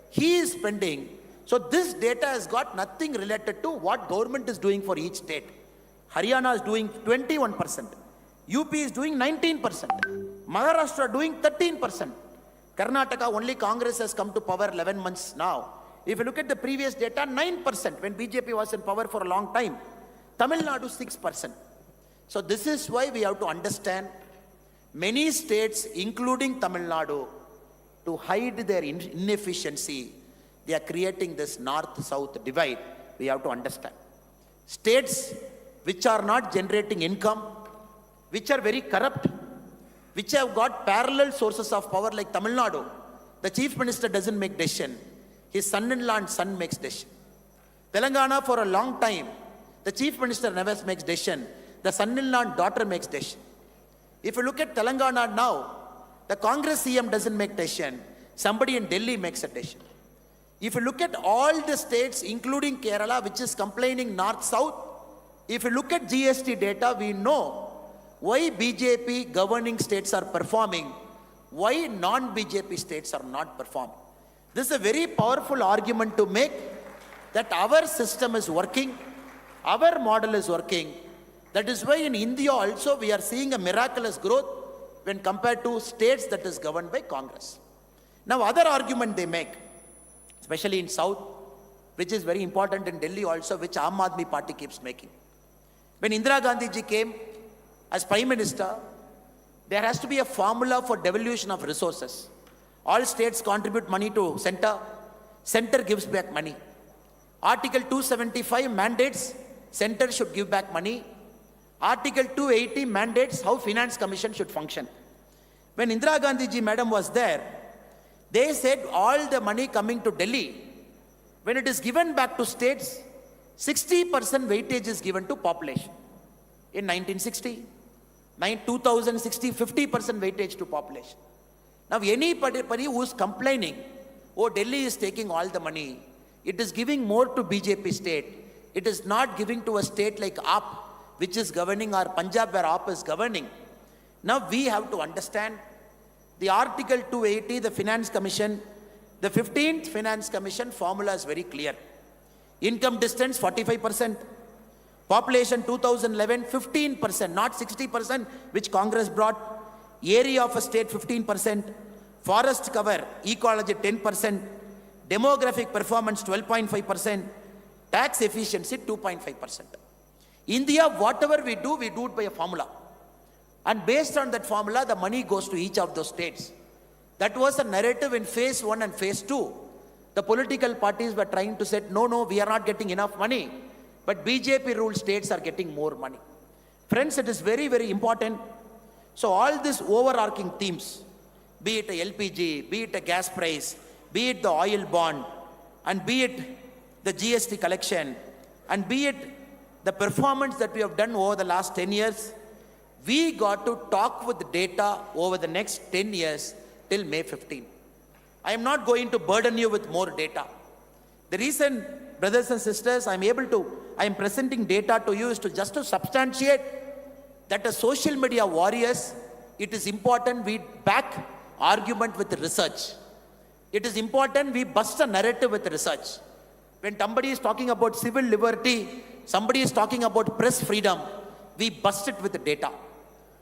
he is spending. So this data has got nothing related to what government is doing for each state. Haryana is doing 21%. UP is doing 19%. Maharashtra doing 13%. Karnataka, only Congress has come to power 11 months now. If you look at the previous data, 9% when BJP was in power for a long time. Tamil Nadu 6%. So this is why we have to understand many states, including Tamil Nadu, to hide their inefficiency, they are creating this north-south divide. We have to understand. States which are not generating income, which are very corrupt, which have got parallel sources of power like Tamil Nadu, the chief minister doesn't make decision. His son-in-law and son makes decision. Telangana for a long time, the chief minister never makes decision. The son-in-law and daughter makes decision. If you look at Telangana now, the Congress CM doesn't make decision. Somebody in Delhi makes a decision. If you look at all the states, including Kerala, which is complaining north-south, if you look at GST data, we know why BJP governing states are performing, why non-BJP states are not performing. This is a very powerful argument to make that our system is working, our model is working. That is why in India also we are seeing a miraculous growth when compared to states that is governed by Congress. Now other argument they make, especially in South, which is very important in Delhi also, which Aam Aadmi Party keeps making. When Indira Gandhi ji came as Prime Minister, there has to be a formula for devolution of resources. All states contribute money to center gives back money. Article 275 mandates, center should give back money. Article 280 mandates how Finance Commission should function. When Indira Gandhi ji madam was there, they said all the money coming to Delhi, when it is given back to states, 60% weightage is given to population. In 1960, 2060, 50% weightage to population. Now anybody who is complaining, oh Delhi is taking all the money, it is giving more to BJP state, it is not giving to a state like AAP, which is governing, or Punjab where AAP is governing. Now we have to understand the Article 280, the Finance Commission, the 15th Finance Commission formula is very clear. Income distance 45%, population 2011 15%, not 60% which Congress brought. Area of a state 15%, forest cover, ecology 10%, demographic performance 12.5%, tax efficiency 2.5%. India, whatever we do it by a formula. And based on that formula, the money goes to each of those states. That was a narrative in phase 1 and phase 2. The political parties were trying to say, no, we are not getting enough money. But BJP ruled states are getting more money. Friends, it is very, very important. So all these overarching themes, be it a LPG, be it a gas price, be it the oil bond, and be it the GST collection, and be it the performance that we have done over the last 10 years, we got to talk with data over the next 10 years till May 15. I am not going to burden you with more data. The reason, brothers and sisters, I am presenting data to you is just to substantiate that as social media warriors, it is important we back argument with research. It is important we bust a narrative with research. When somebody is talking about civil liberty, somebody is talking about press freedom, we bust it with the data.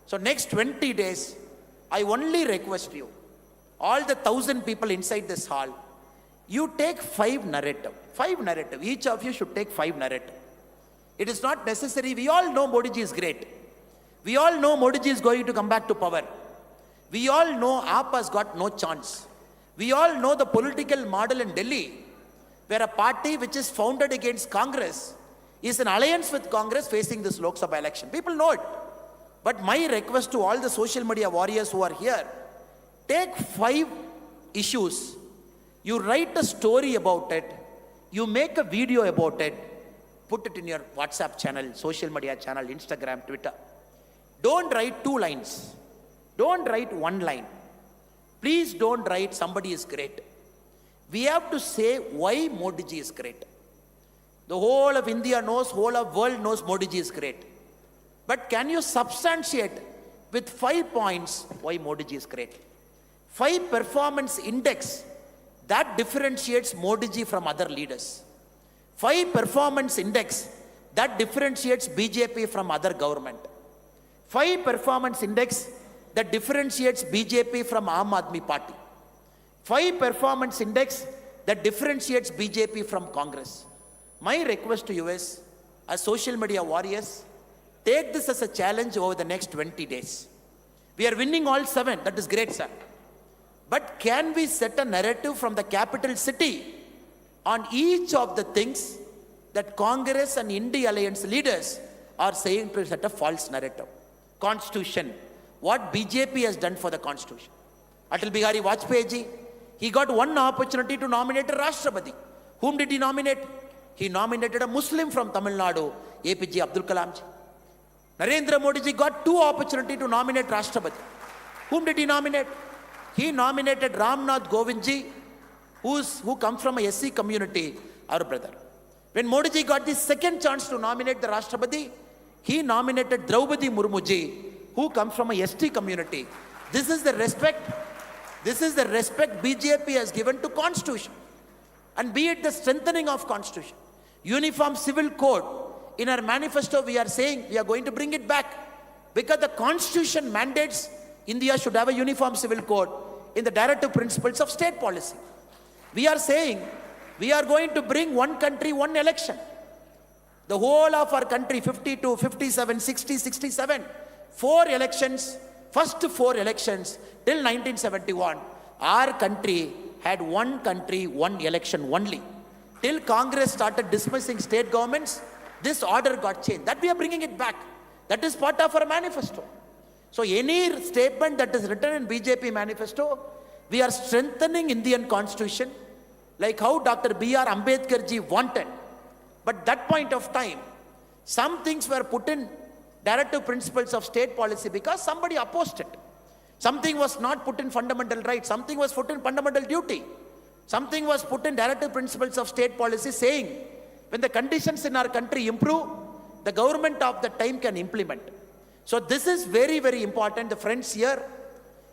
So next 20 days, I only request you, all the 1,000 people inside this hall, you take 5 narrative. Each of you should take 5 narrative. It is not necessary. We all know Modi ji is great. We all know Modi ji is going to come back to power. We all know AAP has got no chance. We all know the political model in Delhi, where a party which is founded against Congress is an alliance with Congress facing this Lok Sabha election. People know it. But my request to all the social media warriors who are here, take 5 issues. You write a story about it. You make a video about it. Put it in your WhatsApp channel, social media channel, Instagram, Twitter. Don't write 2 lines. Don't write 1 line. Please don't write somebody is great. We have to say why Modi ji is great. The whole of India knows, whole of world knows Modi ji is great. But can you substantiate with 5 points why Modi ji is great? 5 performance index that differentiates Modi ji from other leaders. 5 performance index that differentiates BJP from other government. 5 performance index that differentiates BJP from Aam Aadmi Party. 5 performance index that differentiates BJP from Congress. My request to you is, as social media warriors, take this as a challenge over the next 20 days. We are winning all 7. That is great, sir. But can we set a narrative from the capital city on each of the things that Congress and India Alliance leaders are saying to set a false narrative? Constitution. What BJP has done for the Constitution. Atal Bihari Vajpayee ji, he got one opportunity to nominate a Rashtrapati. Whom did he nominate? He nominated a Muslim from Tamil Nadu, APJ Abdul Kalam ji. Narendra Modi ji got 2 opportunities to nominate Rashtrapati. Whom did he nominate? He nominated Ramnath Govind ji, who comes from a SC community, our brother. When Modi ji got the second chance to nominate the Rashtrapati, he nominated Draupadi Murmu ji, who comes from a ST community. This is the respect BJP has given to Constitution. And be it the strengthening of Constitution. Uniform Civil Code. In our manifesto, we are saying we are going to bring it back. Because the Constitution mandates India should have a Uniform Civil Code in the directive principles of state policy. We are saying we are going to bring one country, one election. The whole of our country, 52, 57, 60, 67, 4 elections, first 4 elections till 1971, our country had one country, one election only. Till Congress started dismissing state governments, this order got changed. That we are bringing it back. That is part of our manifesto. So any statement that is written in BJP manifesto, we are strengthening Indian Constitution like how Dr. B.R. Ambedkar ji wanted. But that point of time, some things were put in directive principles of state policy because somebody opposed it. Something was not put in fundamental rights. Something was put in fundamental duty. Something was put in directive principles of state policy saying when the conditions in our country improve, the government of the time can implement. So this is very, very important. The friends here,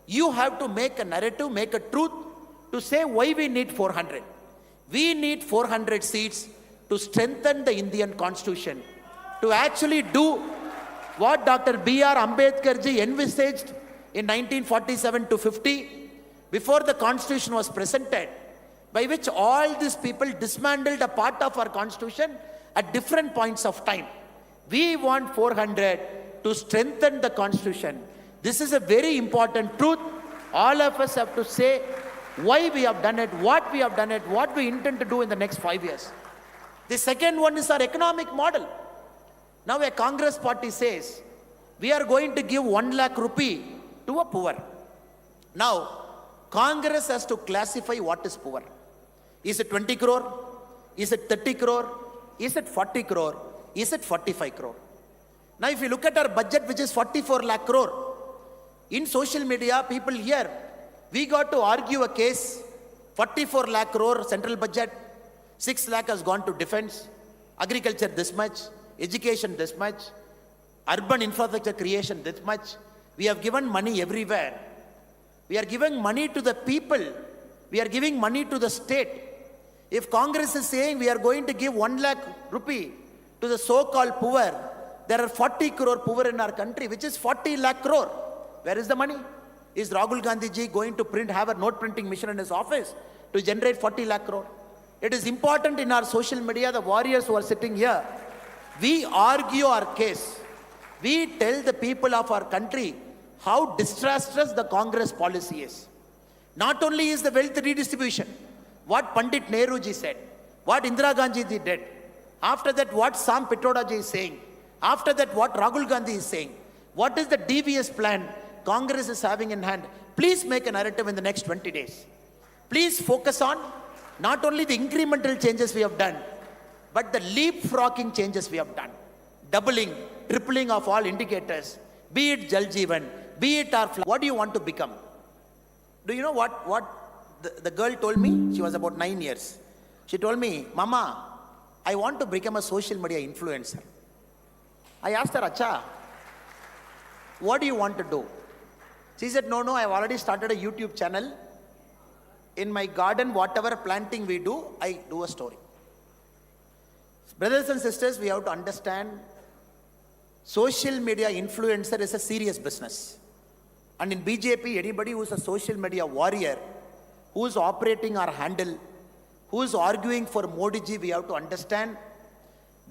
you have to make a narrative, make a truth to say why we need 400. We need 400 seats to strengthen the Indian Constitution, to actually do what Dr. B.R. Ambedkar ji envisaged in 1947 to 50, before the Constitution was presented, by which all these people dismantled a part of our Constitution at different points of time. We want 400 to strengthen the Constitution. This is a very important truth. All of us have to say why we have done it, what we have done it, what we intend to do in the next 5 years. The second one is our economic model. Now a Congress party says, we are going to give 1 lakh rupee to a poor. Now, Congress has to classify what is poor. Is it 20 crore? Is it 30 crore? Is it 40 crore? is at 45 crore. Now if you look at our budget, which is 44 lakh crore, in social media, people hear, we got to argue a case, 44 lakh crore central budget, 6 lakh has gone to defense, agriculture this much, education this much, urban infrastructure creation this much. We have given money everywhere. We are giving money to the people. We are giving money to the state. If Congress is saying we are going to give 1 lakh rupee to the so-called poor, there are 40 crore poor in our country, which is 40 lakh crore. Where is the money? Is Rahul Gandhi ji going to have a note printing machine in his office to generate 40 lakh crore? It is important in our social media, the warriors who are sitting here, we argue our case. We tell the people of our country how disastrous the Congress policy is. Not only is the wealth redistribution, what Pandit Nehru ji said, what Indira Gandhi ji did, after that what Sam Pitroda ji is saying, after that what Rahul Gandhi is saying, what is the devious plan Congress is having in hand. Please make a narrative in the next 20 days. Please focus on not only the incremental changes we have done, but the leapfrogging changes we have done. Doubling, tripling of all indicators, be it Jal Jeevan, be it our flag. What do you want to become? Do you know what the girl told me? She was about 9 years. She told me, Mama, I want to become a social media influencer. I asked her, Acha, what do you want to do? She said, no, I've already started a YouTube channel. In my garden, whatever planting we do, I do a story. Brothers and sisters, we have to understand social media influencer is a serious business. And in BJP, anybody who is a social media warrior, who is operating our handle, who is arguing for Modi ji, we have to understand,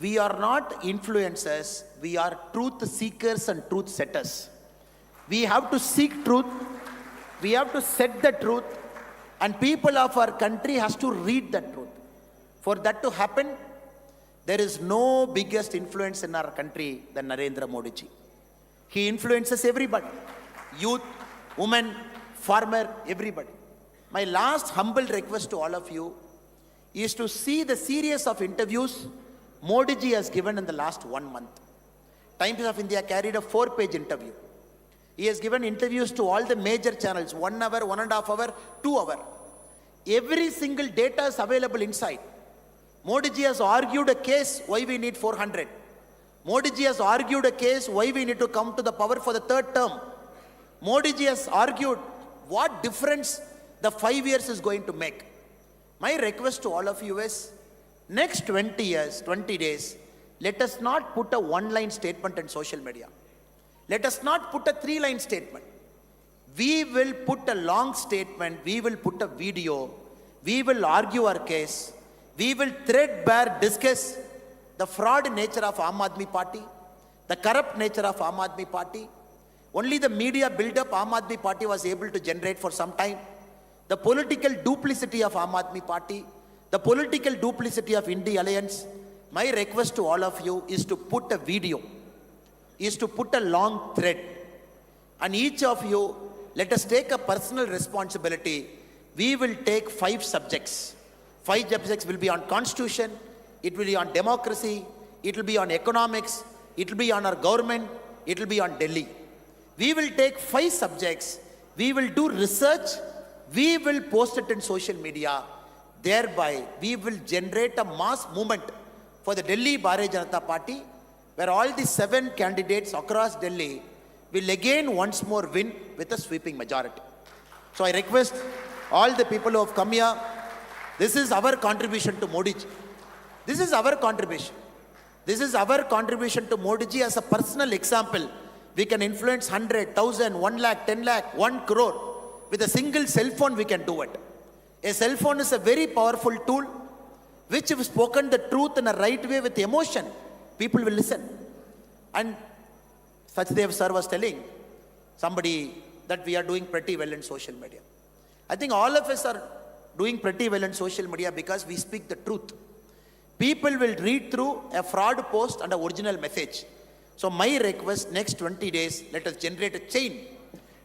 we are not influencers, we are truth seekers and truth setters. We have to seek truth, we have to set the truth, and people of our country has to read that truth. For that to happen, there is no biggest influence in our country than Narendra Modi ji. He influences everybody, youth, women, farmer, everybody. My last humble request to all of you is to see the series of interviews Modi ji has given in the last 1 month. Times of India carried a 4-page interview. He has given interviews to all the major channels, 1 hour, 1.5 hour, 2 hour. Every single data is available inside. Modi ji has argued a case why we need 400. Modi ji has argued a case why we need to come to the power for the 3rd term. Modi ji has argued what difference the 5 years is going to make. My request to all of you is, next 20 years, 20 days, let us not put a 1-line statement in social media. Let us not put a 3-line statement. We will put a long statement, we will put a video, we will argue our case, we will threadbare discuss the fraud nature of Aam Aadmi Party, the corrupt nature of Aam Aadmi Party. Only the media build-up Aam Aadmi Party was able to generate for some time. The political duplicity of Aam Aadmi Party, the political duplicity of India Alliance. My request to all of you is to put a video, is to put a long thread. And each of you, let us take a personal responsibility. We will take 5 subjects. 5 subjects will be on constitution, it will be on democracy, it will be on economics, it will be on our government, it will be on Delhi. We will take 5 subjects, we will do research, we will post it in social media. Thereby, we will generate a mass movement for the Delhi Bharatiya Janata Party, where all the 7 candidates across Delhi will again once more win with a sweeping majority. So I request all the people who have come here, this is our contribution to Modi ji. This is our contribution. This is our contribution to Modi ji as a personal example. We can influence 100, 1,000, 1 lakh, 10 lakh, 1 crore. With a single cell phone, we can do it. A cell phone is a very powerful tool, which if spoken the truth in a right way with emotion, people will listen. And Sachdev sir was telling somebody that we are doing pretty well in social media. I think all of us are doing pretty well in social media because we speak the truth. People will read through a fraud post and an original message. So my request, next 20 days, let us generate a chain.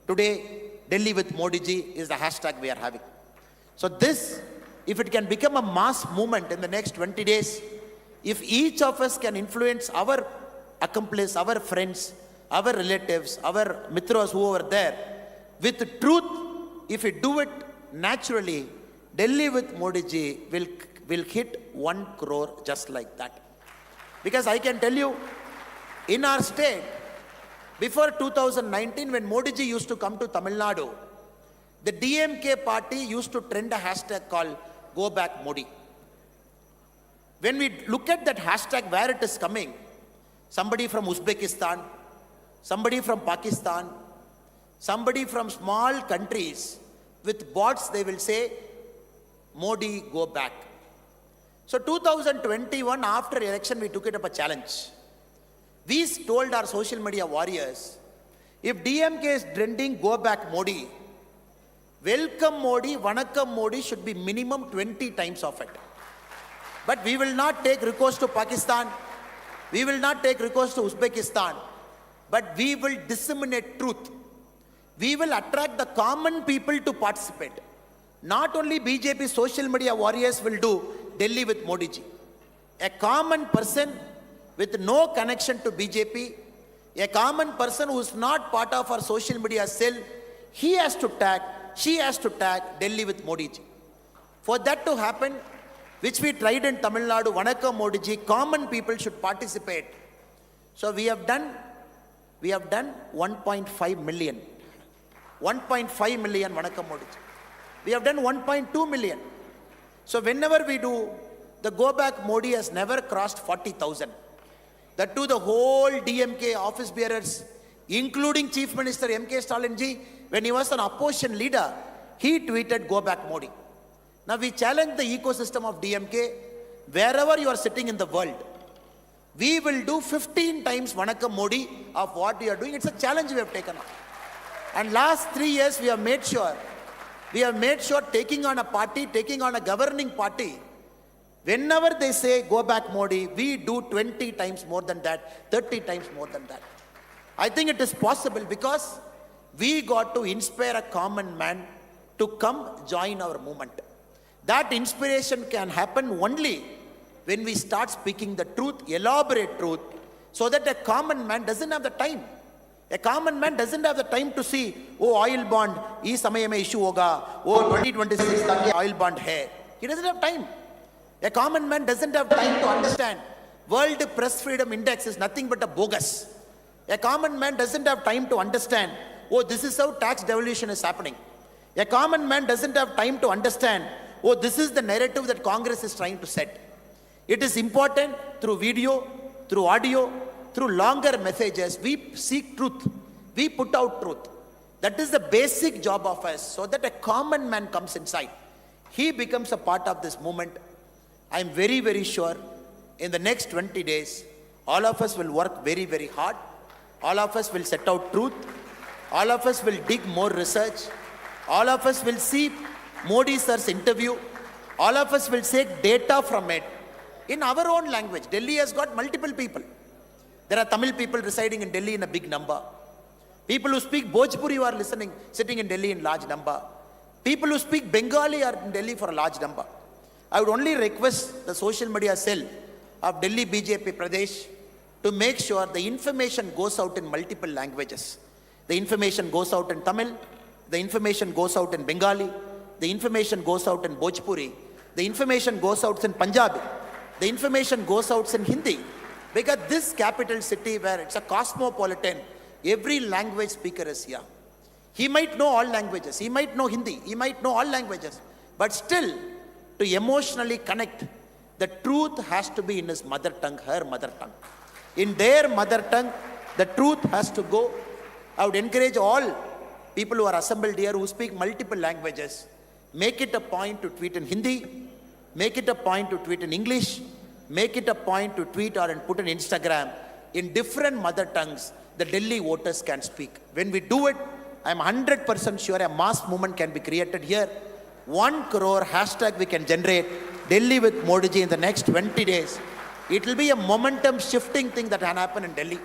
Today, Delhi with Modi ji is the hashtag we are having. So this, if it can become a mass movement in the next 20 days, If each of us can influence our accomplice, our friends, our relatives, our mitras who are there, with truth, if we do it naturally, Delhi with Modi ji will hit 1 crore just like that. Because I can tell you, in our state, before 2019, when Modi ji used to come to Tamil Nadu, the DMK party used to trend a hashtag called Go Back Modi. When we look at that hashtag, where it is coming, somebody from Uzbekistan, somebody from Pakistan, somebody from small countries, with bots they will say, Modi, go back. So 2021, after election, we took it up a challenge. We told our social media warriors, if DMK is trending, go back Modi, welcome Modi, vanakkam Modi should be minimum 20 times of it. But we will not take recourse to Pakistan, we will not take recourse to Uzbekistan, but we will disseminate truth. We will attract the common people to participate. Not only BJP social media warriors will do Delhi with Modi ji. A common person with no connection to BJP, a common person who is not part of our social media cell, he has to tag, she has to tag Delhi with Modi ji. For that to happen, which we tried in Tamil Nadu, Vanakkam Modi ji, common people should participate. So we have done 1.5 million. 1.5 million Vanakkam Modi ji. We have done 1.2 million. So whenever we do, the Go Back Modi has never crossed 40,000. That too, the whole DMK office bearers, including Chief Minister M.K. Stalin ji, when he was an opposition leader, he tweeted Go Back Modi. Now we challenge the ecosystem of DMK, wherever you are sitting in the world. We will do 15 times Vanakkam Modi of what we are doing. It's a challenge we have taken on. And last 3 years we have made sure taking on a party, taking on a governing party, whenever they say go back Modi, we do 20 times more than that, 30 times more than that. I think it is possible because we got to inspire a common man to come join our movement. That inspiration can happen only when we start speaking the truth, elaborate truth, so that a common man doesn't have the time. A common man doesn't have the time to see, oh, oil bond, is samay mein issue hoga, oh, 2026 tak oil bond hai. He doesn't have time. A common man doesn't have time to understand World Press Freedom Index is nothing but a bogus. A common man doesn't have time to understand, oh, this is how tax devolution is happening. A common man doesn't have time to understand, oh, this is the narrative that Congress is trying to set. It is important through video, through audio, through longer messages, we seek truth. We put out truth. That is the basic job of us, so that a common man comes inside. He becomes a part of this movement. I am very, very sure in the next 20 days, all of us will work very, very hard. All of us will set out truth. All of us will dig more research. All of us will see Modi sir's interview. All of us will take data from it in our own language. Delhi has got multiple people. There are Tamil people residing in Delhi in a big number. People who speak Bhojpuri who are sitting in Delhi in large number. People who speak Bengali are in Delhi for a large number. I would only request the social media cell of Delhi BJP Pradesh to make sure the information goes out in multiple languages. The information goes out in Tamil, the information goes out in Bengali, the information goes out in Bhojpuri, the information goes out in Punjabi, the information goes out in Hindi. Because this capital city where it's a cosmopolitan, every language speaker is here. He might know all languages, he might know Hindi, he might know all languages, but still to emotionally connect, the truth has to be in his mother tongue, her mother tongue. In their mother tongue, the truth has to go. I would encourage all people who are assembled here who speak multiple languages, make it a point to tweet in Hindi, make it a point to tweet in English, make it a point to tweet or and put on Instagram in different mother tongues. The Delhi voters can speak. When we do it, I am 100% sure a mass movement can be created here. 1 crore hashtag we can generate Delhi with Modi ji in the next 20 days. It will be a momentum shifting thing that can happen in Delhi.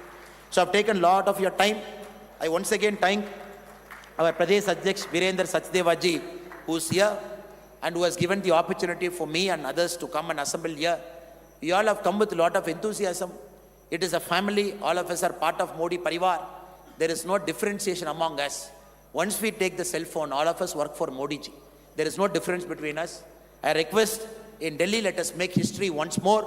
So I've taken a lot of your time. I once again thank our Pradesh Adhyaksh Virendra Sachdeva ji, who's here and who has given the opportunity for me and others to come and assemble here. You all have come with a lot of enthusiasm. It is a family. All of us are part of Modi Parivar. There is no differentiation among us. Once we take the cell phone, all of us work for Modi ji. There is no difference between us. I request in Delhi, let us make history once more.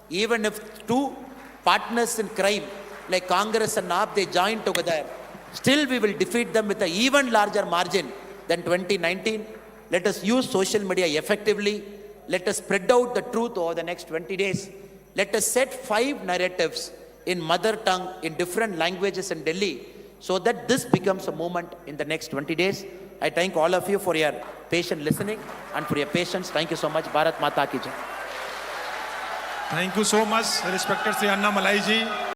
Even if two partners in crime like Congress and AAP, they join together, still we will defeat them with an even larger margin than 2019. Let us use social media effectively. Let us spread out the truth over the next 20 days. Let us set 5 narratives in mother tongue in different languages in Delhi so that this becomes a movement in the next 20 days. I thank all of you for your patient listening and for your patience. Thank you so much. Bharat Mata ki Jai. Thank you so much, respected Sri Annamalai ji.